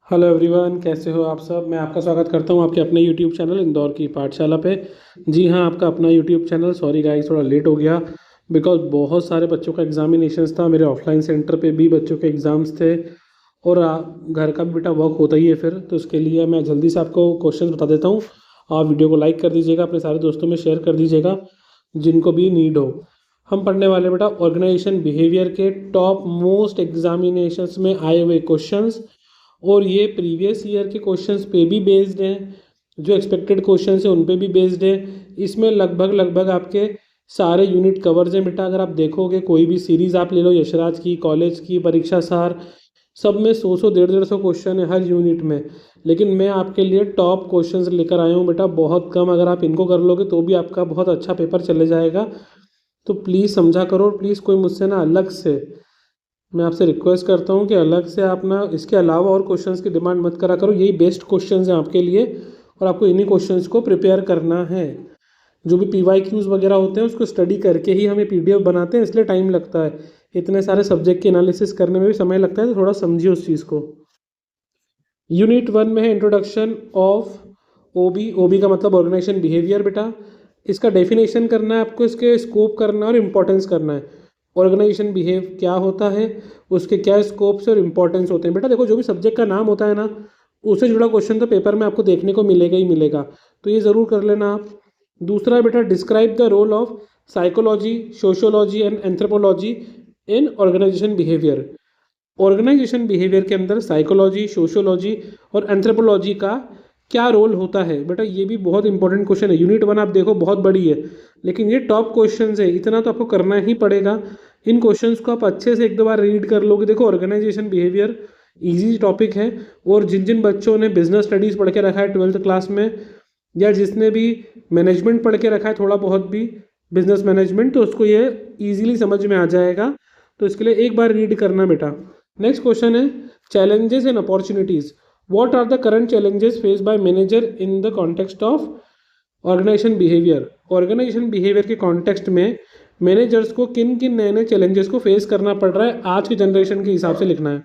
Hello everyone, कैसे हो आप सब। मैं आपका स्वागत करता हूं आपके अपने यूट्यूब चैनल इंदौर की पाठशाला पे। जी हाँ, आपका अपना यूट्यूब चैनल। सॉरी गाइस, थोड़ा लेट हो गया बिकॉज बहुत सारे बच्चों का एग्जामिनेशंस था। मेरे ऑफलाइन सेंटर पे भी बच्चों के एग्ज़ाम्स थे और घर का भी बेटा वर्क होता ही है फिर, तो उसके लिए मैं जल्दी से आपको क्वेश्चन बता देता हूँ। आप वीडियो को लाइक कर दीजिएगा, अपने सारे दोस्तों में शेयर कर दीजिएगा जिनको भी नीड हो। हम पढ़ने वाले बेटा ऑर्गेनाइजेशन बिहेवियर के टॉप मोस्ट एग्जामिनेशंस में आए हुए क्वेश्चंस, और ये प्रीवियस ईयर के क्वेश्चंस पे भी बेस्ड हैं। जो एक्सपेक्टेड क्वेश्चंस हैं उन पे भी बेस्ड है। इसमें लगभग लगभग आपके सारे यूनिट कवर्स हैं बेटा। अगर आप देखोगे कोई भी सीरीज़ आप ले लो, यशराज की, कॉलेज की, परीक्षा सार, सब में 100 150 150 क्वेश्चन है हर यूनिट में। लेकिन मैं आपके लिए टॉप क्वेश्चंस लेकर आया हूँ बेटा, बहुत कम। अगर आप इनको कर लोगे तो भी आपका बहुत अच्छा पेपर चले जाएगा। तो प्लीज़ समझा करो, प्लीज़ कोई मुझसे ना अलग से, मैं आपसे रिक्वेस्ट करता हूँ कि अलग से आप ना इसके अलावा और क्वेश्चंस की डिमांड मत करा करो। यही बेस्ट क्वेश्चंस हैं आपके लिए और आपको इन्हीं क्वेश्चंस को प्रिपेयर करना है। जो भी PYQs वगैरह होते हैं उसको स्टडी करके ही हमें PDF बनाते हैं, इसलिए टाइम लगता है। इतने सारे सब्जेक्ट की एनालिसिस करने में भी समय लगता है, तो थोड़ा समझिए उस चीज़ को। यूनिट 1 में है इंट्रोडक्शन ऑफ OB। OB का मतलब ऑर्गेनाइजेशन बिहेवियर बेटा। इसका डेफिनेशन करना है आपको, इसके स्कोप करना है और इम्पोर्टेंस करना है। ऑर्गेनाइजेशन बिहेव क्या होता है, उसके क्या स्कोप्स और इम्पोर्टेंस होते हैं बेटा। देखो, जो भी सब्जेक्ट का नाम होता है ना, उससे जुड़ा क्वेश्चन तो पेपर में आपको देखने को मिलेगा ही मिलेगा, तो ये ज़रूर कर लेना आप। दूसरा है बेटा, describe the role of psychology, sociology and anthropology in organisation behaviour. Organisation behaviour के अंदर साइकोलॉजी, सोशोलॉजी और एंथ्रोपोलॉजी का क्या रोल होता है बेटा, ये भी बहुत इंपॉर्टेंट क्वेश्चन है। यूनिट 1 आप देखो बहुत बड़ी है, लेकिन ये टॉप क्वेश्चन है, इतना तो आपको करना ही पड़ेगा। इन क्वेश्चंस को आप अच्छे से एक दो बार रीड कर लोगे। देखो, ऑर्गेनाइजेशन बिहेवियर इजी टॉपिक है, और जिन जिन बच्चों ने बिजनेस स्टडीज़ पढ़ के रखा है 12th क्लास में, या जिसने भी मैनेजमेंट पढ़ के रखा है थोड़ा बहुत भी, बिजनेस मैनेजमेंट, तो उसको ये ईजिली समझ में आ जाएगा। तो इसके लिए एक बार रीड करना बेटा। नेक्स्ट क्वेश्चन है, challenges and opportunities. What are the current challenges face by manager in the context of organisation behaviour. Organisation behaviour के कॉन्टेक्स्ट में मैनेजर्स को किन किन नए नए चैलेंजेस को फेस करना पड़ रहा है आज की जनरेशन के हिसाब से लिखना है।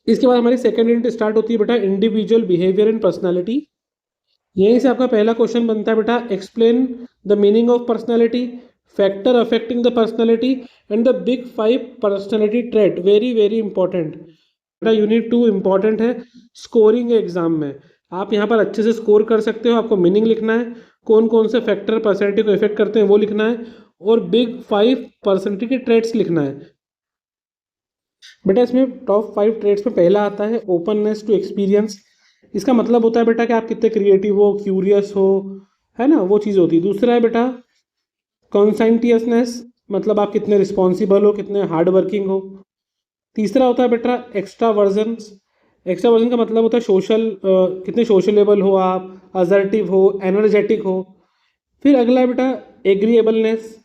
इसके बाद हमारी सेकेंड यूनिट स्टार्ट होती है बेटा, इंडिविजुअल बिहेवियर एंड पर्सनैलिटी। यहीं से आपका पहला क्वेश्चन बनता है बेटा, explain the meaning of personality, factor affecting the personality and the big 5 personality trait. Very very important बेटा, यूनिट 2 इंपॉर्टेंट है। स्कोरिंग एग्जाम में आप यहाँ पर अच्छे से स्कोर कर सकते हो। आपको मीनिंग लिखना है, कौन कौन से फैक्टर पर्सनैलिटी को इफेक्ट करते हैं वो लिखना है, और बिग 5 पर्सनैलिटी ट्रेट्स लिखना है बेटा। इसमें टॉप 5 ट्रेट्स में पहला आता है ओपननेस टू एक्सपीरियंस। इसका मतलब होता है बेटा कि आप कितने क्रिएटिव हो, क्यूरियस हो, है ना, वो चीज़ होती है। दूसरा है बेटा कॉन्सेंटियसनेस, मतलब आप कितने रिस्पॉन्सिबल हो, कितने हार्ड वर्किंग हो। तीसरा होता है बेटा एक्स्ट्रा वर्जन। एक्स्ट्रा वर्जन का मतलब होता है सोशल, कितने सोशलेबल हो आप, असर्टिव हो, एनर्जेटिक हो। फिर अगला है बेटा एग्रीएबलनेस,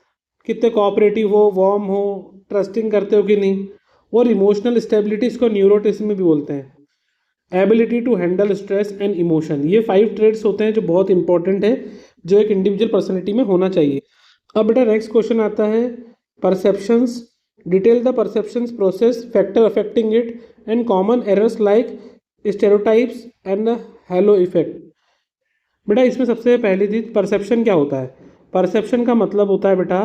कितने कोऑपरेटिव हो, वार्म हो, ट्रस्टिंग करते हो कि नहीं। और इमोशनल स्टेबिलिटी, इसको न्यूरोटिज्म में भी बोलते हैं। Ability to handle stress and emotion. ये 5 ट्रेड्स होते हैं जो बहुत इंपॉर्टेंट है, जो एक इंडिविजुअल पर्सनैलिटी में होना चाहिए। अब बेटा नेक्स्ट क्वेश्चन आता है, perceptions. Detail the perceptions process, factor affecting it and common errors like stereotypes and hello effect. बेटा इसमें सबसे पहली चीज, परसेप्शन क्या होता है। परसेप्शन का मतलब होता है बेटा,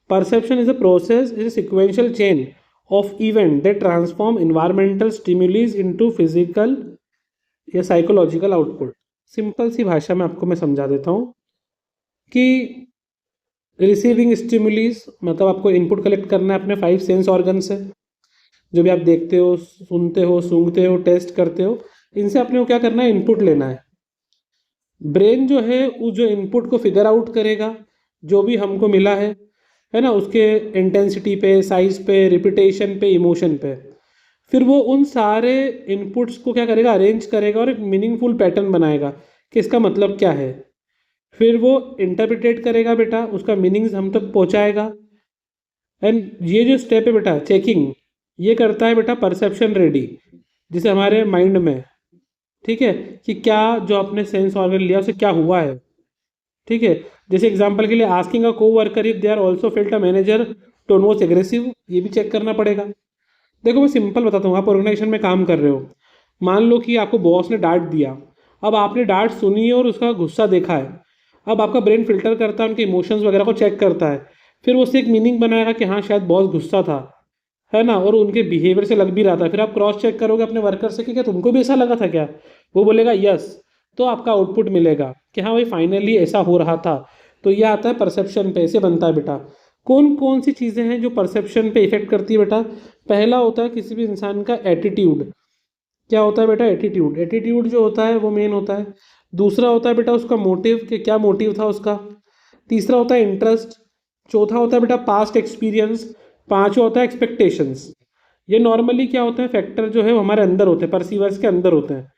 perception is a process, is a sequential chain of event that transform environmental stimuli into physical या साइकोलॉजिकल आउटपुट। सिंपल सी भाषा में आपको मैं समझा देता हूँ कि रिसीविंग स्टिमुलीज मतलब आपको इनपुट कलेक्ट करना है अपने 5 सेंस ऑर्गन से। जो भी आप देखते हो, सुनते हो, सूंघते हो, टेस्ट करते हो, इनसे अपने को क्या करना है, इनपुट लेना है। ब्रेन जो है वो जो इनपुट को फिगर आउट करेगा, जो भी हमको मिला है ना, उसके इंटेंसिटी पे, साइज पे, रिपीटेशन पे, इमोशन पे। फिर वो उन सारे इनपुट्स को क्या करेगा, अरेंज करेगा और एक मीनिंगफुल पैटर्न बनाएगा कि इसका मतलब क्या है। फिर वो इंटरप्रिटेट करेगा बेटा, उसका मीनिंग्स हम तक पहुंचाएगा। एंड ये जो स्टेप है बेटा चेकिंग, ये करता है बेटा परसेप्शन रेडी, जिसे हमारे माइंड में, ठीक है, कि क्या जो आपने सेंस ऑर्गन लिया उसे क्या हुआ है। ठीक है, जैसे एग्जांपल के लिए asking a coworker if they are also felt a manager tone was aggressive, ये भी चेक करना पड़ेगा। देखो मैं सिंपल बताता हूँ, आप ऑर्गेनाइजेशन में काम कर रहे हो, मान लो कि आपको बॉस ने डांट दिया, अब आपने डांट सुनी और उसका गुस्सा देखा है, अब आपका ब्रेन फिल्टर करता है, उनके इमोशंस वगैरह को चेक करता है, फिर वो उससे एक मीनिंग बनाएगा कि हाँ शायद बॉस गुस्सा था, है ना, और उनके बिहेवियर से लग भी रहा था। फिर आप क्रॉस चेक करोगे अपने वर्कर से कि क्या तुमको भी ऐसा लगा था क्या, वो बोलेगा यस, तो आपका आउटपुट मिलेगा कि हाँ भाई फाइनली ऐसा हो रहा था। तो ये आता है परसेप्शन पे, ऐसे बनता है बेटा। कौन कौन सी चीज़ें हैं जो परसेप्शन पे इफेक्ट करती है बेटा? पहला होता है किसी भी इंसान का एटीट्यूड। क्या होता है बेटा? एटीट्यूड। एटीट्यूड जो होता है वो मेन होता है। दूसरा होता है बेटा उसका मोटिव, कि क्या मोटिव था उसका। तीसरा होता है इंटरेस्ट। चौथा होता है बेटा पास्ट एक्सपीरियंस। पांचवा होता है एक्सपेक्टेशंस। ये नॉर्मली क्या होते हैं, फैक्टर जो है वो हमारे अंदर होते हैं, परसीवर्स के अंदर होते हैं,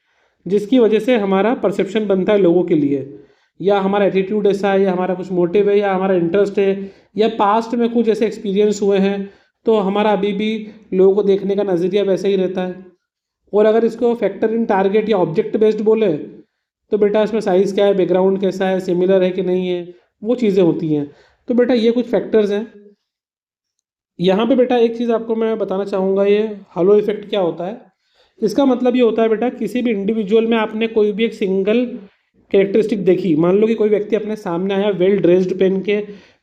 जिसकी वजह से हमारा परसेप्शन बनता है लोगों के लिए। या हमारा एटीट्यूड ऐसा है, या हमारा कुछ मोटिव है, या हमारा इंटरेस्ट है, या पास्ट में कुछ ऐसे एक्सपीरियंस हुए हैं, तो हमारा अभी भी लोगों को देखने का नज़रिया वैसा ही रहता है। और अगर इसको फैक्टर इन टारगेट या ऑब्जेक्ट बेस्ड बोले तो बेटा इसमें साइज़ क्या है, बैकग्राउंड कैसा है, सिमिलर है कि नहीं है, वो चीज़ें होती हैं। तो बेटा ये कुछ फैक्टर्स हैं। यहाँ पे बेटा एक चीज़ आपको मैं बताना चाहूँगा, ये हालो इफेक्ट क्या होता है। इसका मतलब ये होता है बेटा, किसी भी इंडिविजुअल में आपने कोई भी एक सिंगल कैरेक्टरिस्टिक देखी, मान लो कि कोई व्यक्ति अपने सामने आया वेल ड्रेस्ड पहन के,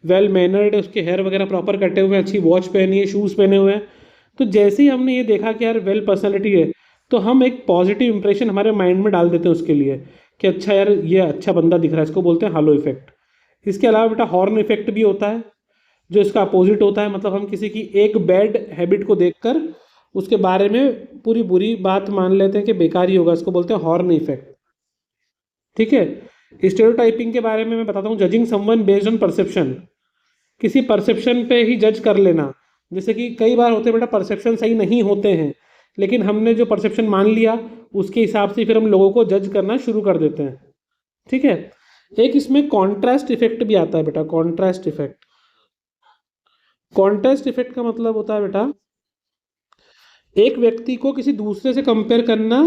वेल मैनर्ड, उसके हेयर वगैरह प्रॉपर कटे हुए हैं, अच्छी वॉच पहनी है, शूज़ पहने हुए हैं, तो जैसे ही हमने ये देखा कि यार वेल पर्सनैलिटी है, तो हम एक पॉजिटिव इंप्रेशन हमारे माइंड में डाल देते हैं उसके लिए कि अच्छा यार ये अच्छा बंदा दिख रहा है, इसको बोलते हैं हालो इफेक्ट। इसके अलावा बेटा हॉर्न इफेक्ट भी होता है, जो इसका अपोजिट होता है। मतलब हम किसी की एक बैड हैबिट को देखकर उसके बारे में पूरी बुरी बात मान लेते हैं कि बेकार ही होगा, इसको बोलते हैं हॉर्न इफेक्ट। ठीक है। स्टेरियोटाइपिंग के बारे में मैं बताता हूँ, judging someone based on perception. किसी परसेप्शन पे ही जज कर लेना। जैसे कि कई बार होते हैं बेटा परसेप्शन सही नहीं होते हैं, लेकिन हमने जो परसेप्शन मान लिया उसके हिसाब से फिर हम लोगों को जज करना शुरू कर देते हैं। ठीक है। एक इसमें कॉन्ट्रास्ट इफेक्ट भी आता है बेटा, कॉन्ट्रास्ट इफेक्ट। कॉन्ट्रास्ट इफेक्ट का मतलब होता है बेटा एक व्यक्ति को किसी दूसरे से कंपेयर करना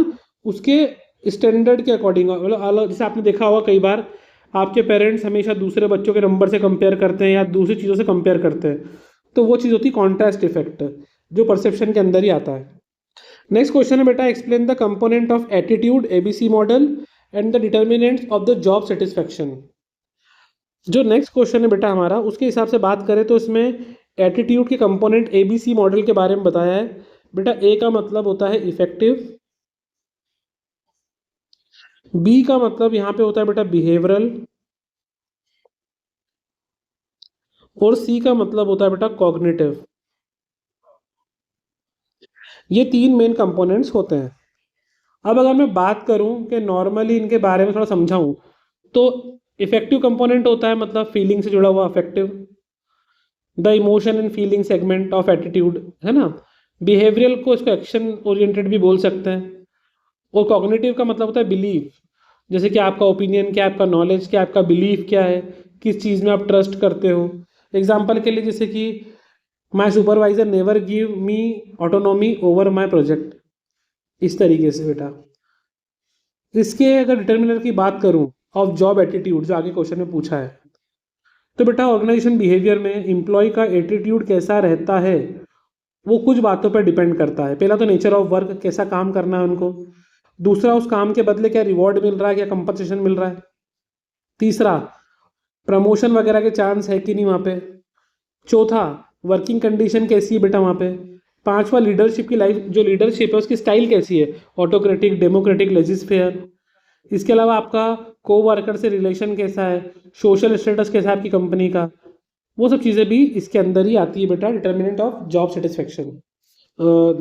उसके स्टैंडर्ड के अकॉर्डिंग। मतलब अलग, जैसे आपने देखा होगा कई बार आपके पेरेंट्स हमेशा दूसरे बच्चों के नंबर से कंपेयर करते हैं या दूसरी चीज़ों से कंपेयर करते हैं, तो वो चीज़ होती है कॉन्ट्रास्ट इफेक्ट, जो परसेप्शन के अंदर ही आता है। नेक्स्ट क्वेश्चन है बेटा, explain the component of attitude ABC model and the determinants of the job satisfaction. जो नेक्स्ट क्वेश्चन है बेटा हमारा, उसके हिसाब से बात करें तो इसमें एटीट्यूड के कंपोनेंट एबीसी मॉडल के बारे में बताया है। बेटा ए का मतलब होता है इफेक्टिव, बी का मतलब यहाँ पे होता है बेटा बिहेवियरल, और सी का मतलब होता है बेटा कॉग्निटिव। ये तीन मेन कंपोनेंट्स होते हैं। अब अगर मैं बात करूं कि नॉर्मली इनके बारे में थोड़ा समझाऊं, तो इफेक्टिव कंपोनेंट होता है मतलब फीलिंग से जुड़ा हुआ affective, the emotion and feeling segment of attitude, है ना। बिहेवियरल को इसको एक्शन ओरिएंटेड भी बोल सकते हैं। और कॉग्निटिव का मतलब होता है बिलीव, जैसे कि आपका ओपिनियन क्या है, आपका नॉलेज क्या है, आपका बिलीफ क्या है, किस चीज़ में आप ट्रस्ट करते हो। एग्जाम्पल के लिए जैसे कि my supervisor never give me autonomy over my project, इस तरीके से बेटा। इसके अगर डिटर्मिनर की बात करूं ऑफ जॉब एटीट्यूड, जो आगे क्वेश्चन में पूछा है, तो बेटा ऑर्गेनाइजेशन बिहेवियर में एम्प्लॉय का एटीट्यूड कैसा रहता है वो कुछ बातों पर डिपेंड करता है। पहला तो नेचर ऑफ वर्क, कैसा काम करना है उनको। दूसरा उस काम के बदले क्या रिवॉर्ड मिल रहा है, क्या कंपनसेशन मिल रहा है। तीसरा प्रमोशन वगैरह के चांस है कि नहीं वहाँ पे। चौथा वर्किंग कंडीशन कैसी है बेटा वहाँ पे। पांचवा लीडरशिप की लाइफ, जो लीडरशिप है उसकी स्टाइल कैसी है, ऑटोक्रेटिक, डेमोक्रेटिक, लेजिस फेयर। इसके अलावा आपका को वर्कर से रिलेशन कैसा है, सोशल स्टेटस कैसा है आपकी कंपनी का, वो सब चीज़ें भी इसके अंदर ही आती है बेटा, determinant of job satisfaction.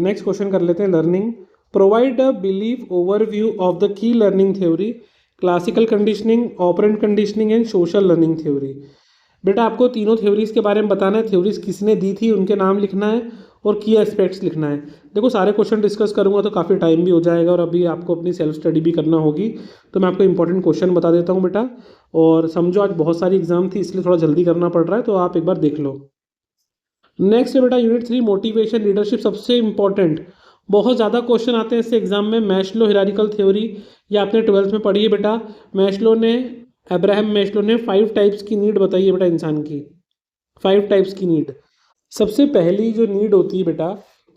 Next question कर लेते हैं, learning. Provide a belief overview of the key learning theory, classical conditioning, operant conditioning and social learning theory. बेटा आपको तीनों थ्योरीज के बारे में बताना है, थ्योरीज किसने दी थी उनके नाम लिखना है और की एस्पेक्ट्स लिखना है। देखो सारे क्वेश्चन डिस्कस करूंगा तो काफ़ी टाइम भी हो जाएगा और अभी आपको अपनी सेल्फ स्टडी भी करना होगी, तो मैं आपको इंपॉर्टेंट क्वेश्चन बता देता हूँ बेटा। और समझो आज बहुत सारी एग्जाम थी इसलिए थोड़ा जल्दी करना पड़ रहा है, तो आप एक बार देख लो। नेक्स्ट है बेटा यूनिट 3 मोटिवेशन लीडरशिप, सबसे इंपॉर्टेंट। बहुत ज़्यादा क्वेश्चन आते हैं इससे एग्जाम में। मैस्लो हिरारिकल थ्योरी, ये आपने 12th में पढ़ी है बेटा। मैस्लो ने, अब्राहम मैस्लो ने 5 टाइप्स की नीड बताई है बेटा इंसान की, 5 टाइप्स की नीड। सबसे पहली जो नीड होती है बेटा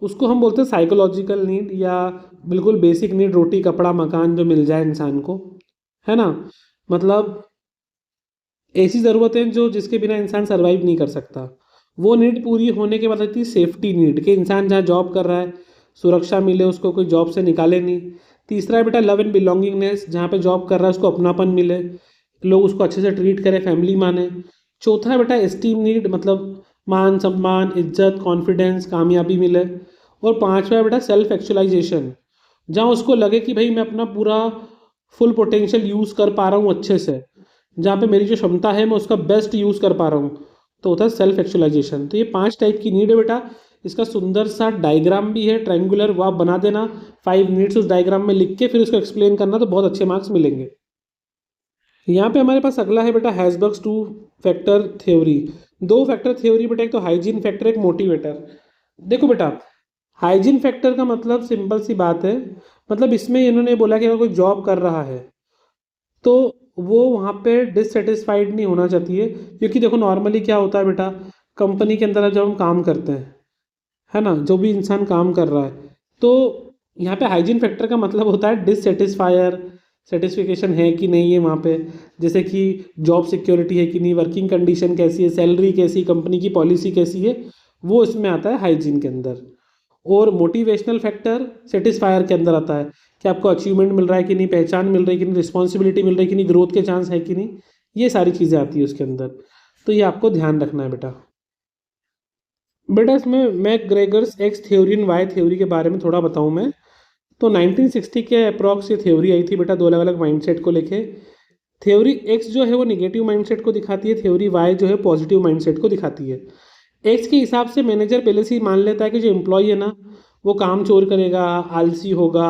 उसको हम बोलते हैं साइकोलॉजिकल नीड, या बिल्कुल बेसिक नीड, रोटी कपड़ा मकान जो मिल जाए इंसान को, है ना। मतलब ऐसी ज़रूरतें जो जिसके बिना इंसान सर्वाइव नहीं कर सकता। वो नीड पूरी होने के बाद आती है सेफ्टी नीड, कि इंसान जहाँ जॉब कर रहा है सुरक्षा मिले उसको, कोई जॉब से निकाले नहीं। तीसरा है बेटा लव एंड बिलोंगिंगनेस, जहाँ पे जॉब कर रहा है उसको अपनापन मिले, लोग उसको अच्छे से ट्रीट करें, फैमिली माने। चौथा है बेटा एस्टीम नीड, मतलब मान सम्मान इज्जत कॉन्फिडेंस कामयाबी मिले। और पांचवा है बेटा सेल्फ एक्चुअलाइजेशन, जहाँ उसको लगे कि भाई मैं अपना पूरा फुल पोटेंशियल यूज़ कर पा रहा हूँ अच्छे से, जहाँ पे मेरी जो क्षमता है मैं उसका बेस्ट यूज़ कर पा रहा हूँ, तो होता है सेल्फ एक्चुअलाइजेशन। तो ये 5 टाइप की नीड है बेटा। इसका सुंदर सा डायग्राम भी है ट्रायंगुलर, वो आप बना देना 5 नीड्स उस डायग्राम में लिख के, फिर उसको एक्सप्लेन करना, तो बहुत अच्छे मार्क्स मिलेंगे। यहाँ पे हमारे पास अगला है बेटा हैजबर्ग्स 2 फैक्टर थ्योरी। 2 फैक्टर थ्योरी बेटा, एक तो हाइजीन फैक्टर, एक मोटिवेटर। देखो बेटा, हाइजीन फैक्टर का मतलब सिंपल सी बात है, मतलब इसमें इन्होंने बोला कि अगर कोई जॉब कर रहा है तो वो वहाँ पे डिससेटिस्फाइड नहीं होना चाहिए। क्योंकि देखो नॉर्मली क्या होता है बेटा, कंपनी के अंदर जब हम काम करते हैं, है ना, जो भी इंसान काम कर रहा है, तो यहाँ पे हाइजीन फैक्टर का मतलब होता है डिससेटिस्फायर, सेटिस्फिकेशन है कि नहीं है वहाँ पे, जैसे कि जॉब सिक्योरिटी है कि नहीं, वर्किंग कंडीशन कैसी है, सैलरी कैसी, कंपनी की पॉलिसी कैसी है, वो इसमें आता है हाइजीन के अंदर। और मोटिवेशनल फैक्टर सेटिस्फायर के अंदर आता है, कि आपको अचीवमेंट मिल रहा है कि नहीं, पहचान मिल रही है कि नहीं, रिस्पॉन्सिबिलिटी मिल रही है कि नहीं, ग्रोथ के चांस है कि नहीं, ये सारी चीज़ें आती है उसके अंदर। तो ये आपको ध्यान रखना है बेटा। बेटा इसमें McGregor's X theory and Y theory के बारे में थोड़ा बताऊं मैं। तो 1960 के अप्रॉक्स ये थ्योरी आई थी बेटा, दो अलग अलग माइंडसेट को लेके। थ्योरी एक्स जो है वो निगेटिव माइंडसेट को दिखाती है, थ्योरी वाई जो है पॉजिटिव माइंडसेट को दिखाती है। एक्स के हिसाब से मैनेजर पहले से ही मान लेता है कि जो एम्प्लॉय है ना वो काम चोर करेगा, आलसी होगा,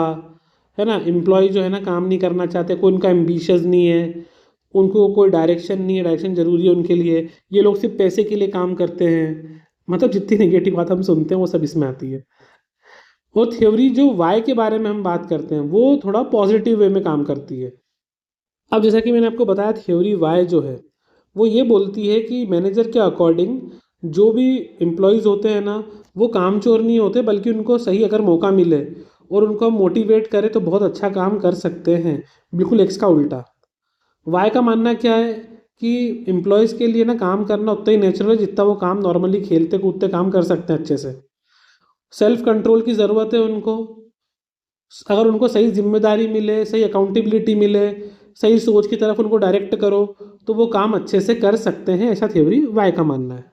है ना। एम्प्लॉय जो है ना काम नहीं करना चाहते, कोई उनका एम्बिशियस नहीं है, उनको कोई डायरेक्शन नहीं है, डायरेक्शन जरूरी है उनके लिए, ये लोग सिर्फ पैसे के लिए काम करते हैं। मतलब जितनी नेगेटिव बात हम सुनते हैं वो सब इसमें आती है। वो थ्योरी जो वाई के बारे में हम बात करते हैं वो थोड़ा पॉजिटिव वे में काम करती है। अब जैसा कि मैंने आपको बताया, थ्योरी वाई जो है वो ये बोलती है कि मैनेजर के अकॉर्डिंग जो भी एम्प्लॉयज़ होते हैं ना वो काम चोर नहीं होते, बल्कि उनको सही अगर मौका मिले और उनको मोटिवेट करे तो बहुत अच्छा काम कर सकते हैं। बिल्कुल एक्स का उल्टा। वाई का मानना क्या है कि एम्प्लॉयज़ के लिए ना काम करना उतना ही नेचुरल है जितना वो काम नॉर्मली खेलते कूदते काम कर सकते हैं अच्छे से। सेल्फ कंट्रोल की ज़रूरत है उनको। अगर उनको सही जिम्मेदारी मिले, सही अकाउंटेबिलिटी मिले, सही सोच की तरफ उनको डायरेक्ट करो, तो वो काम अच्छे से कर सकते हैं, ऐसा थ्योरी वाई का मानना है।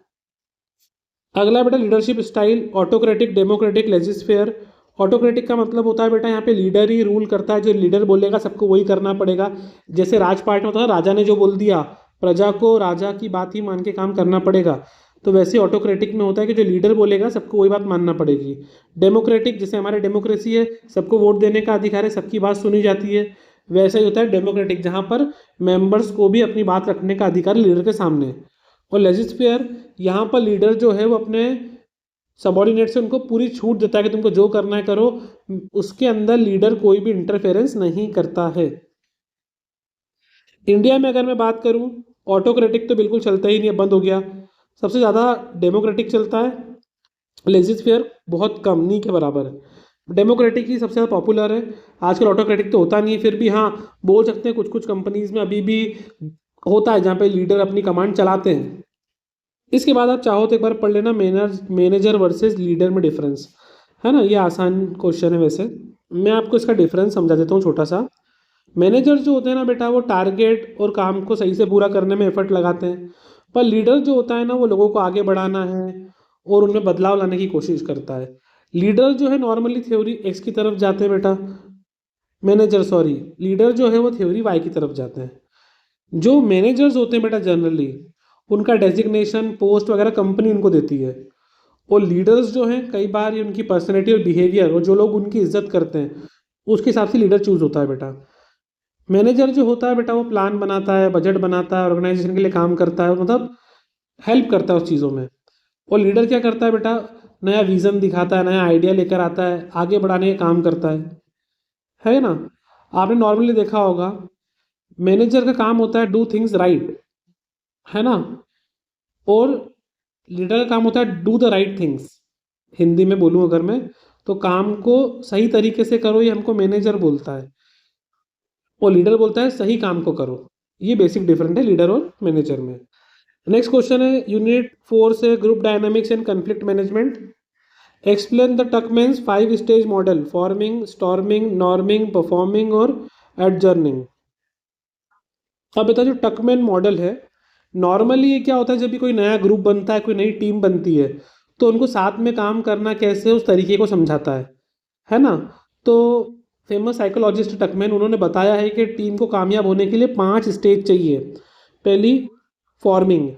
अगला बेटा leadership style autocratic democratic laissez faire. Autocratic का मतलब होता है बेटा यहाँ पे लीडर ही रूल करता है, जो लीडर बोलेगा सबको वही करना पड़ेगा। जैसे राजपाट में होता है राजा ने जो बोल दिया प्रजा को राजा की बात ही मान के काम करना पड़ेगा, तो वैसे ऑटोक्रेटिक में होता है कि जो लीडर बोलेगा सबको वही बात मानना पड़ेगी। डेमोक्रेटिक जैसे हमारे डेमोक्रेसी है, सबको वोट देने का अधिकार है, सबकी बात सुनी जाती है, वैसा ही होता है डेमोक्रेटिक, जहाँ पर मेंबर्स को भी अपनी बात रखने का अधिकार लीडर के सामने है। और लेजिस्फेयर, यहाँ पर लीडर जो है वो अपने सबॉर्डिनेट से उनको पूरी छूट देता है कि तुमको जो करना है करो, उसके अंदर लीडर कोई भी इंटरफेरेंस नहीं करता है। इंडिया में अगर मैं बात करूं, ऑटोक्रेटिक तो बिल्कुल चलता ही नहीं है, बंद हो गया। सबसे ज़्यादा डेमोक्रेटिक चलता है, लेजिस्फेयर बहुत कम, नहीं के बराबर है। डेमोक्रेटिक ही सबसे ज़्यादा पॉपुलर है। आजकल ऑटोक्रेटिक तो होता नहीं है, फिर भी हाँ बोल सकते हैं कुछ कुछ कंपनीज में अभी भी होता है जहाँ पे लीडर अपनी कमांड चलाते हैं। इसके बाद आप चाहो तो एक बार पढ़ लेना मैनेजर वर्सेस लीडर में डिफरेंस, है ना। ये आसान क्वेश्चन है वैसे। मैं आपको इसका डिफरेंस समझा देता हूँ छोटा सा। मैनेजर जो होते हैं ना बेटा वो टारगेट और काम को सही से पूरा करने में एफर्ट लगाते हैं, पर लीडर जो होता है ना वो लोगों को आगे बढ़ाना है और उनमें बदलाव लाने की कोशिश करता है। लीडर जो है नॉर्मली थ्योरी एक्स की तरफ जाते हैं बेटा, मैनेजर सॉरी, लीडर जो है वो थ्योरी वाई की तरफ जाते हैं। जो मैनेजर्स होते हैं बेटा जनरली उनका डेजिग्नेशन पोस्ट वगैरह कंपनी उनको देती है, और लीडर्स जो हैं कई बार ये उनकी पर्सनैलिटी और बिहेवियर और जो लोग उनकी इज्जत करते हैं उसके हिसाब से लीडर चूज होता है बेटा। मैनेजर जो होता है बेटा वो प्लान बनाता है, बजट बनाता है, ऑर्गेनाइजेशन के लिए काम करता है, मतलब हेल्प करता है उस चीज़ों में। और लीडर क्या करता है बेटा, नया विज़न दिखाता है, नया आइडिया लेकर आता है, आगे बढ़ाने का काम करता है ना। आपने नॉर्मली देखा होगा मैनेजर का काम होता है डू थिंग्स राइट, है ना, और लीडर का काम होता है do the right things. Hindi में बोलूँ अगर मैं, तो काम को सही तरीके से करो ये हमको मैनेजर बोलता है, और लीडर बोलता है सही काम को करो। ये बेसिक डिफरेंस है लीडर और मैनेजर में। नेक्स्ट क्वेश्चन है यूनिट 4 से group dynamics and conflict management. Explain the Tuckman's 5 stage model: forming, storming, norming, performing और एडजर्निंग। अब बता, जो टकमैन मॉडल है, नॉर्मली ये क्या होता है, जब भी कोई नया ग्रुप बनता है, कोई नई टीम बनती है, तो उनको साथ में काम करना कैसे उस तरीके को समझाता है ना। तो फेमस साइकोलॉजिस्ट टकमैन, उन्होंने बताया है कि टीम को कामयाब होने के लिए 5 स्टेज चाहिए। पहली, फॉर्मिंग।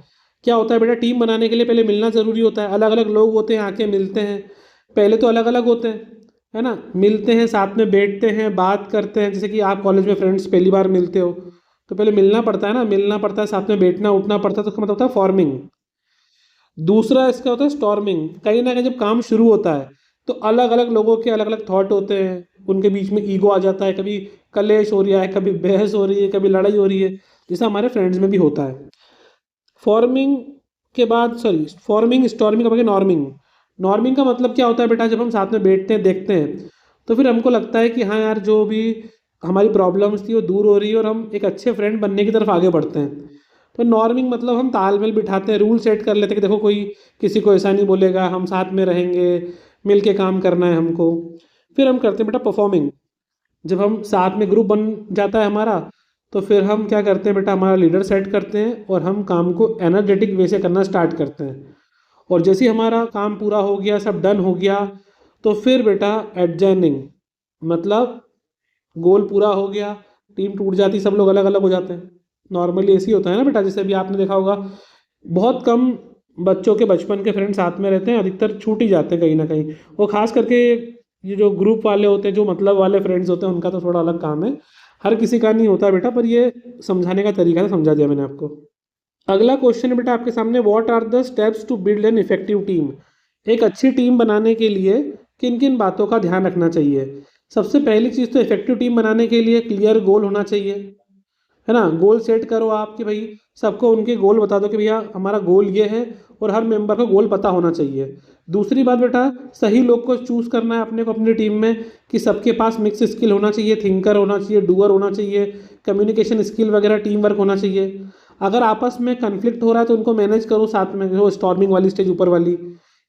क्या होता है बेटा, टीम बनाने के लिए पहले मिलना ज़रूरी होता है, अलग अलग लोग होते हैं, आके मिलते हैं। पहले तो अलग अलग होते हैं, है ना, मिलते हैं, साथ में बैठते हैं, बात करते हैं। जैसे कि आप कॉलेज में फ्रेंड्स पहली बार मिलते हो, तो पहले मिलना पड़ता है ना, मिलना पड़ता है, साथ में बैठना उठना पड़ता है, तो उसका मतलब होता है फॉर्मिंग। दूसरा इसका होता है स्टॉर्मिंग। कहीं ना कहीं जब काम शुरू होता है, तो अलग अलग लोगों के अलग अलग थॉट होते हैं, उनके बीच में ईगो आ जाता है, कभी कलेश हो रहा है, कभी बहस हो रही है, कभी लड़ाई हो रही है, जैसा हमारे फ्रेंड्स में भी होता है। फॉर्मिंग के बाद, सॉरी, फॉर्मिंग, स्टॉर्मिंग के बाद नॉर्मिंग। नॉर्मिंग का मतलब क्या होता है बेटा, जब हम साथ में बैठते हैं, देखते हैं, तो फिर हमको लगता है कि हाँ यार, जो भी हमारी प्रॉब्लम्स थी वो दूर हो रही है, और हम एक अच्छे फ्रेंड बनने की तरफ आगे बढ़ते हैं। तो नॉर्मिंग मतलब हम तालमेल बिठाते हैं, रूल सेट कर लेते हैं कि देखो कोई किसी को ऐसा नहीं बोलेगा, हम साथ में रहेंगे, मिल के काम करना है हमको। फिर हम करते हैं बेटा परफॉर्मिंग। जब हम साथ में ग्रुप बन जाता है हमारा, तो फिर हम क्या करते हैं बेटा, हमारा लीडर सेट करते हैं, और हम काम को एनर्जेटिक वे से करना स्टार्ट करते हैं। और जैसे ही हमारा काम पूरा हो गया, सब डन हो गया, तो फिर बेटा एडजर्निंग, मतलब गोल पूरा हो गया, टीम टूट जाती, सब लोग अलग अलग हो जाते हैं। नॉर्मली ऐसे ही होता है ना बेटा, जैसे भी आपने देखा होगा, बहुत कम बच्चों के बचपन के फ्रेंड साथ में रहते हैं, अधिकतर छूट ही जाते हैं कहीं ना कहीं। और ख़ास करके ये जो ग्रुप वाले होते हैं, जो मतलब वाले फ्रेंड्स होते हैं, उनका तो थोड़ा अलग काम है, हर किसी का नहीं होता बेटा, पर ये समझाने का तरीका है, समझा दिया मैंने आपको। अगला क्वेश्चन है बेटा आपके सामने, what are the steps to build an effective team. एक अच्छी टीम बनाने के लिए किन किन बातों का ध्यान रखना चाहिए। सबसे पहली चीज़ तो इफेक्टिव टीम बनाने के लिए क्लियर गोल होना चाहिए, है ना। गोल सेट करो आप कि भाई, सबको उनके गोल बता दो कि भैया हमारा गोल ये है, और हर मेंबर को गोल पता होना चाहिए। दूसरी बात बेटा, सही लोग को चूज़ करना है अपने को अपनी टीम में, कि सबके पास मिक्स स्किल होना चाहिए, थिंकर होना चाहिए, डूअर होना चाहिए, कम्युनिकेशन स्किल वगैरह, टीम वर्क होना चाहिए। अगर आपस में कन्फ्लिक्ट हो रहा है, तो उनको मैनेज करो साथ में, जो स्टॉर्मिंग वाली स्टेज ऊपर वाली,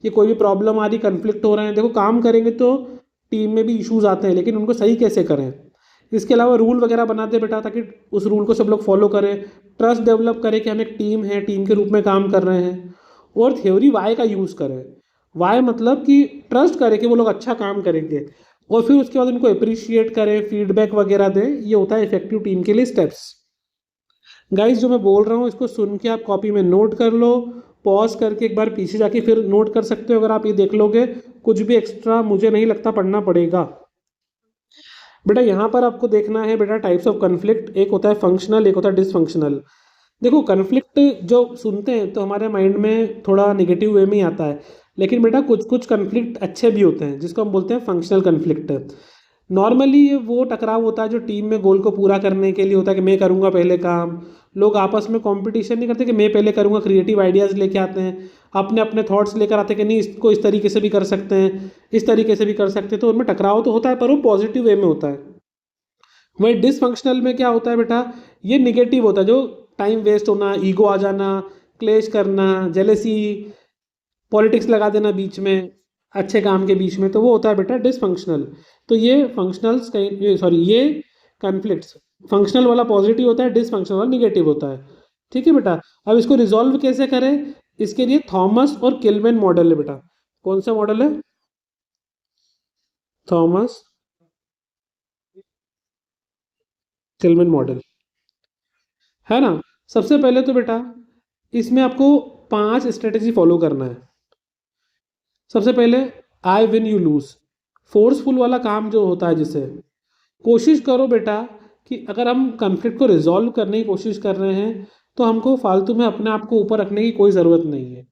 ये कोई भी प्रॉब्लम आ रही, कन्फ्लिक्ट हो रहे हैं, देखो काम करेंगे तो टीम में भी इश्यूज आते हैं, लेकिन उनको सही कैसे करें। इसके अलावा रूल वगैरह बना दे बेटा, ताकि उस रूल को सब लोग फॉलो करें। ट्रस्ट डेवलप करें कि हम एक टीम है, टीम के रूप में काम कर रहे हैं। और थ्योरी वाई का यूज़ करें। वाई मतलब कि ट्रस्ट करें कि वो लोग अच्छा काम करेंगे, और फिर उसके बाद उनको अप्रिशिएट करें, फीडबैक वगैरह दें। ये होता है इफेक्टिव टीम के लिए स्टेप्स। गाइस, जो मैं बोल रहा हूँ इसको सुन के आप कॉपी में नोट कर लो, पॉज करके एक बार पीछे जाके फिर नोट कर सकते हो। अगर आप ये देख लोगे, कुछ भी एक्स्ट्रा मुझे नहीं लगता पढ़ना पड़ेगा। बेटा यहाँ पर आपको देखना है बेटा, टाइप्स ऑफ कन्फ्लिक्ट, एक होता है फंक्शनल, एक होता है डिसफंक्शनल। देखो, कन्फ्लिक्ट जो सुनते हैं तो हमारे माइंड में थोड़ा नेगेटिव वे में ही आता है, लेकिन बेटा कुछ कुछ कन्फ्लिक्ट अच्छे भी होते हैं, जिसको हम बोलते हैं फंक्शनल कन्फ्लिक्ट। नॉर्मली ये वो टकराव होता है जो टीम में गोल को पूरा करने के लिए होता है, कि मैं करूँगा पहले काम। लोग आपस में कंपटीशन नहीं करते कि मैं पहले करूँगा, क्रिएटिव आइडियाज़ लेके आते हैं, अपने अपने थॉट्स लेकर आते हैं कि नहीं, इसको इस तरीके से भी कर सकते हैं, इस तरीके से भी कर सकते हैं। तो उनमें टकराव तो होता है, पर वो पॉजिटिव वे में होता है। वही डिसफंक्शनल में क्या होता है बेटा, ये निगेटिव होता है, जो टाइम वेस्ट होना, ईगो आ जाना, क्लेश करना, जेलेसी, पॉलिटिक्स लगा देना बीच में, अच्छे काम के बीच में, तो वो होता है बेटा डिसफंक्शनल। तो ये फंक्शनल्स, सॉरी, ये कन्फ्लिक्ट्स, फंक्शनल वाला पॉजिटिव होता है, डिसफंक्शनल वाला निगेटिव होता है। ठीक है बेटा। अब इसको रिजॉल्व कैसे करें, इसके लिए थॉमस और किलमैन मॉडल है बेटा। कौन सा मॉडल है? थॉमस किलमैन मॉडल, है ना। सबसे पहले तो बेटा इसमें आपको 5 स्ट्रेटेजी फॉलो करना है। सबसे पहले, I win you lose, forceful वाला काम जो होता है, जिसे कोशिश करो बेटा कि अगर हम कन्फ्लिक्ट को रिजॉल्व करने की कोशिश कर रहे हैं, तो हमको फालतू में अपने आप को ऊपर रखने की कोई ज़रूरत नहीं है।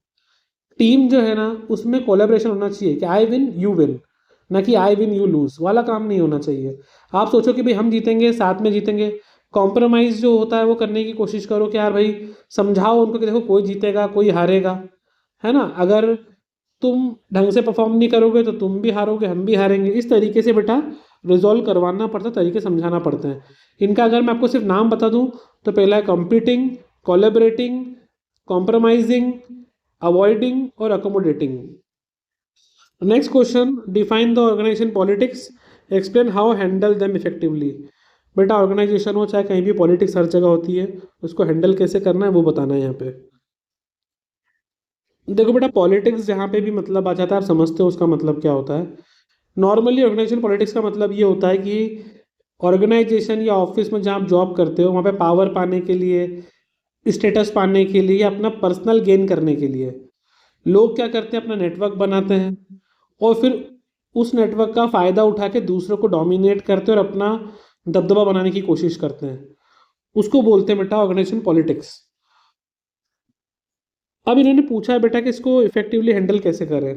टीम जो है ना, उसमें कोलेब्रेशन होना चाहिए, कि आई विन यू विन, ना कि आई विन यू लूज वाला काम नहीं होना चाहिए। आप सोचो कि भाई हम जीतेंगे, साथ में जीतेंगे। कॉम्प्रोमाइज़ जो होता है वो करने की कोशिश करो, कि यार भाई समझाओ उनको कि देखो कोई जीतेगा कोई हारेगा, है ना। अगर तुम ढंग से परफॉर्म नहीं करोगे तो तुम भी हारोगे, हम भी हारेंगे। इस तरीके से बेटा रिजॉल्व करवाना पड़ता है, तरीके समझाना पड़ते हैं। इनका अगर मैं आपको सिर्फ नाम बता दूं तो पहला है कॉम्पिटिंग, कोलेबरेटिंग, कॉम्प्रोमाइजिंग, अवॉइडिंग और accommodating. Next question, define the organisation politics, explain how handle them effectively. बेटा ऑर्गेनाइजेशन हो चाहे कहीं भी, पॉलिटिक्स हर जगह होती है, उसको हैंडल कैसे करना है वो बताना है यहाँ पे। देखो बेटा पॉलिटिक्स जहाँ पे भी मतलब आ जाता है, आप समझते हो उसका मतलब क्या होता है। नॉर्मली ऑर्गेनाइजेशन पॉलिटिक्स का मतलब ये होता है कि ऑर्गेनाइजेशन या ऑफिस में जहाँ आप जॉब करते हो वहाँ पे पावर पाने के लिए, स्टेटस पाने के लिए या अपना पर्सनल गेन करने के लिए लोग क्या करते हैं, अपना नेटवर्क बनाते हैं और फिर उस नेटवर्क का फ़ायदा उठा के दूसरों को डोमिनेट करते हैं और अपना दबदबा बनाने की कोशिश करते हैं। उसको बोलते हैं बेटा ऑर्गेनाइजेशन पॉलिटिक्स। अब इन्होंने पूछा है बेटा कि इसको इफेक्टिवली हैंडल कैसे करें।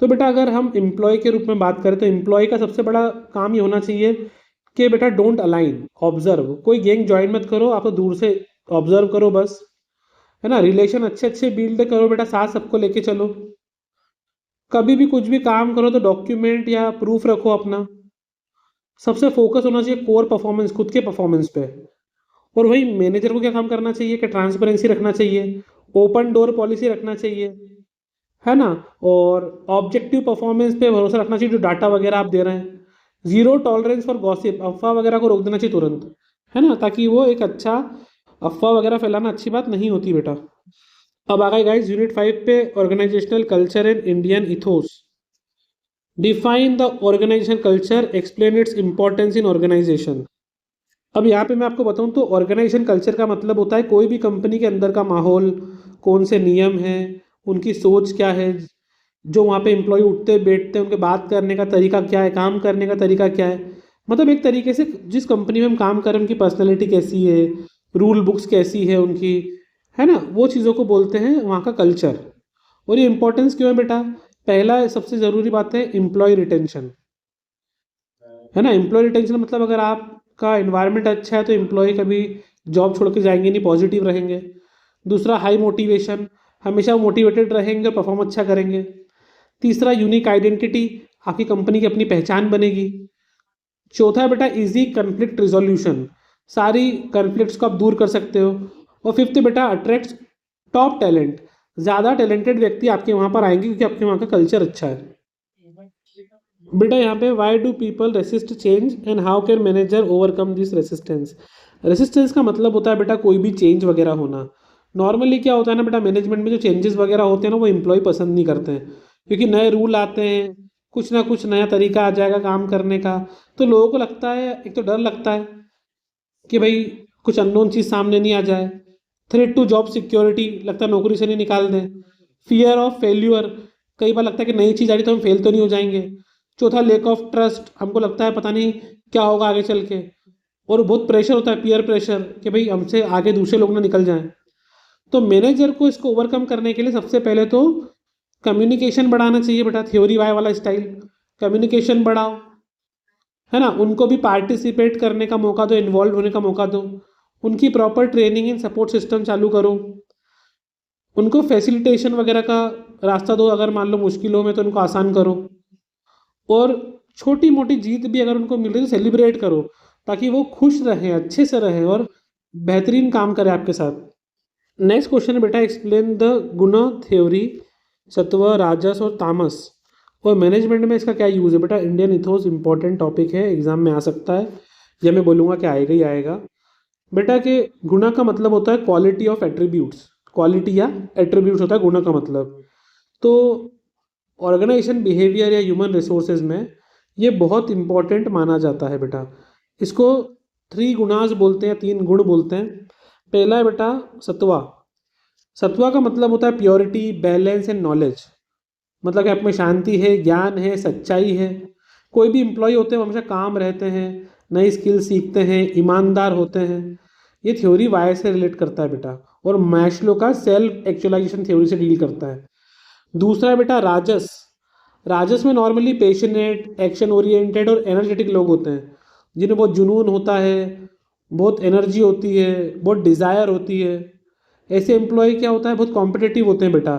तो बेटा अगर हम एम्प्लॉय के रूप में बात करें तो एम्प्लॉय का सबसे बड़ा काम ये होना चाहिए कि बेटा डोंट अलाइन, ऑब्जर्व। कोई गैंग ज्वाइन मत करो, आप तो दूर से ऑब्जर्व करो बस, है ना। रिलेशन अच्छे अच्छे बिल्ड करो बेटा, साथ सबको लेके चलो। कभी भी कुछ भी काम करो तो डॉक्यूमेंट या प्रूफ रखो अपना। सबसे फोकस होना चाहिए कोर परफॉर्मेंस, खुद के परफॉर्मेंस पे। और वही मैनेजर को क्या काम करना चाहिए कि ट्रांसपेरेंसी रखना चाहिए, ओपन डोर पॉलिसी रखना चाहिए, है ना। और ऑब्जेक्टिव परफॉर्मेंस पे भरोसा रखना चाहिए, जो डाटा वगैरह आप दे रहे हैं। जीरो टॉलरेंस फॉर गॉसिप, अफवाह वगैरह को रोक देना चाहिए तुरंत, है ना, ताकि वो एक अच्छा, अफवाह वगैरह फैलाना अच्छी बात नहीं होती बेटा। अब आ गए गाइस यूनिट 5 पे, organisational culture and Indian ethos. Define the organisation culture, explain its importance in organisation. अब यहाँ पे मैं आपको बताऊँ तो ऑर्गेनाइजेशन कल्चर का मतलब होता है कोई भी कंपनी के अंदर का माहौल, कौन से नियम हैं, उनकी सोच क्या है, जो वहाँ पे एम्प्लॉय उठते बैठते हैं उनके बात करने का तरीका क्या है, काम करने का तरीका क्या है। मतलब एक तरीके से जिस कंपनी में हम काम कर रहे हैं उनकी पर्सनैलिटी कैसी है, रूल बुक्स कैसी है उनकी, है ना, वो चीज़ों को बोलते हैं वहाँ का कल्चर। और ये इंपॉर्टेंस क्यों है बेटा, पहला सबसे ज़रूरी बात है एम्प्लॉय रिटेंशन, है ना। एम्प्लॉय रिटेंशन मतलब अगर आपका इन्वायरमेंट अच्छा है तो एम्प्लॉय कभी जॉब छोड़ के जाएंगे नहीं, पॉजिटिव रहेंगे। दूसरा हाई मोटिवेशन, हमेशा मोटिवेटेड रहेंगे और परफॉर्म अच्छा करेंगे। तीसरा यूनिक आइडेंटिटी, आपकी कंपनी की अपनी पहचान बनेगी। चौथा है बेटा इजी कन्फ्लिक्ट रिजोल्यूशन, सारी कन्फ्लिक्ट्स को आप दूर कर सकते हो। और फिफ्थ बेटा अट्रैक्ट टॉप टैलेंट, ज़्यादा टैलेंटेड व्यक्ति आपके वहाँ पर आएंगे क्योंकि आपके वहाँ का कल्चर अच्छा है। बेटा यहाँ पे why do people resist change and how can manager overcome this resistance. Resistance का मतलब होता है बेटा कोई भी चेंज वगैरह होना। नॉर्मली क्या होता है ना बेटा, मैनेजमेंट में जो चेंजेस वगैरह होते हैं ना वो एम्प्लॉय पसंद नहीं करते हैं, क्योंकि नए रूल आते हैं, कुछ ना कुछ नया तरीका आ जाएगा काम करने का। तो लोगों को लगता है, एक तो डर लगता है कि भाई कुछ अननोन चीज़ सामने नहीं आ जाए। थ्रेट टू जॉब सिक्योरिटी, लगता है नौकरी से नहीं निकाल दें। फियर ऑफ फेल्यूर, कई बार लगता है कि नई चीज़ आ रही तो हम फेल तो नहीं हो जाएंगे। चौथा लेक ऑफ ट्रस्ट, हमको लगता है पता नहीं क्या होगा आगे चल के। और बहुत प्रेशर होता है, पीयर प्रेशर, कि भाई हमसे आगे दूसरे लोग ना निकल जाएं। तो मैनेजर को इसको ओवरकम करने के लिए सबसे पहले तो कम्युनिकेशन बढ़ाना चाहिए बेटा, थ्योरी वाई वाला स्टाइल। कम्युनिकेशन बढ़ाओ, है ना, उनको भी पार्टिसिपेट करने का मौका दो, इन्वॉल्व होने का मौका दो। उनकी proper training in support system चालू करो। उनको फैसिलिटेशन वगैरह का रास्ता दो, अगर मान लो मुश्किल हो में तो उनको आसान करो। और छोटी मोटी जीत भी अगर उनको मिल रही है तो सेलिब्रेट करो, ताकि वो खुश रहें, अच्छे से रहें और बेहतरीन काम करें आपके साथ। नेक्स्ट क्वेश्चन है बेटा एक्सप्लेन द गुण थ्योरी, सत्व राजस और तामस, और मैनेजमेंट में इसका क्या यूज़ है। बेटा इंडियन इथोस इंपॉर्टेंट टॉपिक है, एग्जाम में आ सकता है, या मैं बोलूँगा कि आएगा ही आएगा। बेटा के गुणा का मतलब होता है क्वालिटी ऑफ एट्रीब्यूट्स, क्वालिटी या एट्रीब्यूट्स होता है गुणा का मतलब। तो ऑर्गेनाइजेशन बिहेवियर या ह्यूमन रिसोर्सेज में ये बहुत इंपॉर्टेंट माना जाता है बेटा। इसको थ्री गुणास बोलते हैं, तीन गुण बोलते हैं। पहला है बेटा सत्वा। सत्वा का मतलब होता है प्योरिटी, बैलेंस एंड नॉलेज, मतलब कि आप में शांति है, ज्ञान है, सच्चाई है। कोई भी एम्प्लॉय होते हैं वो हमेशा काम रहते हैं, नई स्किल सीखते हैं, ईमानदार होते हैं। ये थ्योरी वाई से रिलेट करता है बेटा, और मैस्लो का सेल्फ एक्चुअलाइजेशन थ्योरी से डील करता है। दूसरा है बेटा राजस। राजस में नॉर्मली पेशनेट, एक्शन ओरिएंटेड और एनर्जेटिक लोग होते हैं, जिन्हें बहुत जुनून होता है, बहुत एनर्जी होती है, बहुत डिज़ायर होती है। ऐसे एम्प्लॉय क्या होता है, बहुत कॉम्पिटिटिव होते हैं बेटा,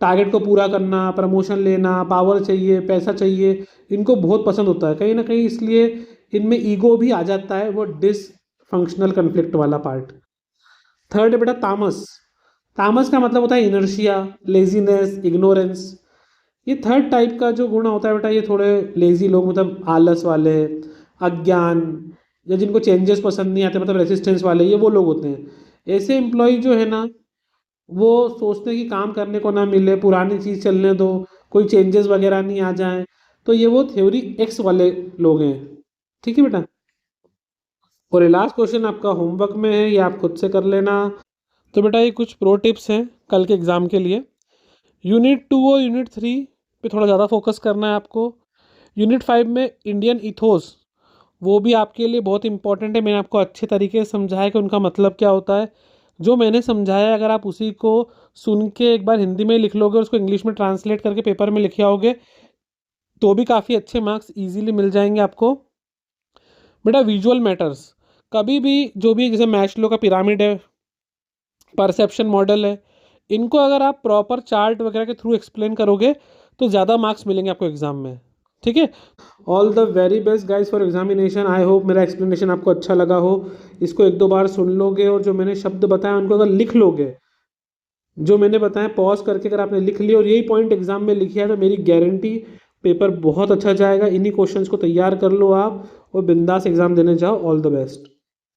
टारगेट को पूरा करना, प्रमोशन लेना, पावर चाहिए, पैसा चाहिए, इनको बहुत पसंद होता है कहीं ना कहीं, इसलिए इनमें ईगो भी आ जाता है, वो डिसफंक्शनल कन्फ्लिक्ट वाला पार्ट। थर्ड है बेटा तामस। तामस का मतलब होता है इनर्शिया, लेजीनेस, इग्नोरेंस। ये थर्ड टाइप का जो गुण होता है बेटा, ये थोड़े लेजी लोग, मतलब आलस वाले, अज्ञान, या जिनको चेंजेस पसंद नहीं आते, मतलब रेसिस्टेंस वाले, ये वो लोग होते हैं। ऐसे एम्प्लॉय जो है ना, वो सोचते हैं कि काम करने को ना मिले, पुरानी चीज़ चलने दो, कोई चेंजेस वगैरह नहीं आ जाए, तो ये वो थ्योरी एक्स वाले लोग हैं। ठीक है बेटा। और ये लास्ट क्वेश्चन आपका होमवर्क में है, ये आप खुद से कर लेना। तो बेटा ये कुछ प्रो टिप्स हैं कल के एग्ज़ाम के लिए। यूनिट 2 और यूनिट 3 पे थोड़ा ज़्यादा फोकस करना है आपको। यूनिट 5 में इंडियन इथोस, वो भी आपके लिए बहुत इंपॉर्टेंट है। मैंने आपको अच्छे तरीके से समझाया कि उनका मतलब क्या होता है। जो मैंने समझाया अगर आप उसी को सुन के एक बार हिंदी में लिख लोगे और उसको इंग्लिश में ट्रांसलेट करके पेपर में लिखे आओगे, तो भी काफ़ी अच्छे मार्क्स इजीली मिल जाएंगे आपको। बेटा विजुअल मैटर्स, कभी भी जो भी, जैसे मैस्लो का पिरामिड है, परसेप्शन मॉडल है, इनको अगर आप प्रॉपर चार्ट वगैरह के थ्रू एक्सप्लेन करोगे तो ज़्यादा मार्क्स मिलेंगे आपको एग्जाम में। ठीक है। All the very best guys for examination. I hope मेरा एक्सप्लेनेशन आपको अच्छा लगा हो। इसको एक दो बार सुन लोगे और जो मैंने शब्द बताया उनको अगर लिख लोगे, जो मैंने बताया पॉज करके अगर आपने लिख लिया और यही पॉइंट एग्जाम में लिखे है, तो मेरी गारंटी पेपर बहुत अच्छा जाएगा। इन्हीं क्वेश्चंस को तैयार कर लो आप और बिंदास एग्जाम देने जाओ। All the best.